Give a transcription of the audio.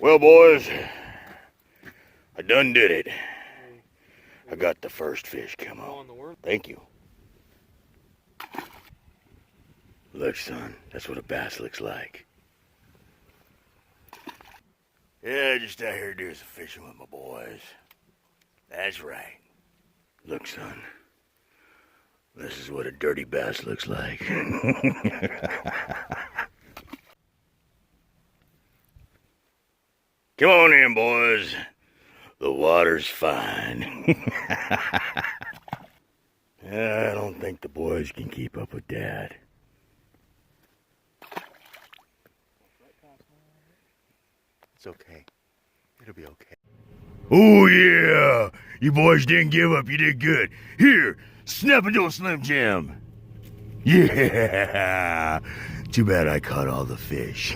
Well, boys, I done did it. I got the first fish. Come on. Thank you. Look, son, that's what a bass looks like. Yeah, just out here doing some fishing with my boys. That's right. Look, son, this is what a dirty bass looks like. Come on in, boys. The water's fine. I don't think the boys can keep up with Dad. It's okay. It'll be okay. Oh, yeah. You boys didn't give up. You did good. Here, snap into a Slim Jim. Yeah. Too bad I caught all the fish.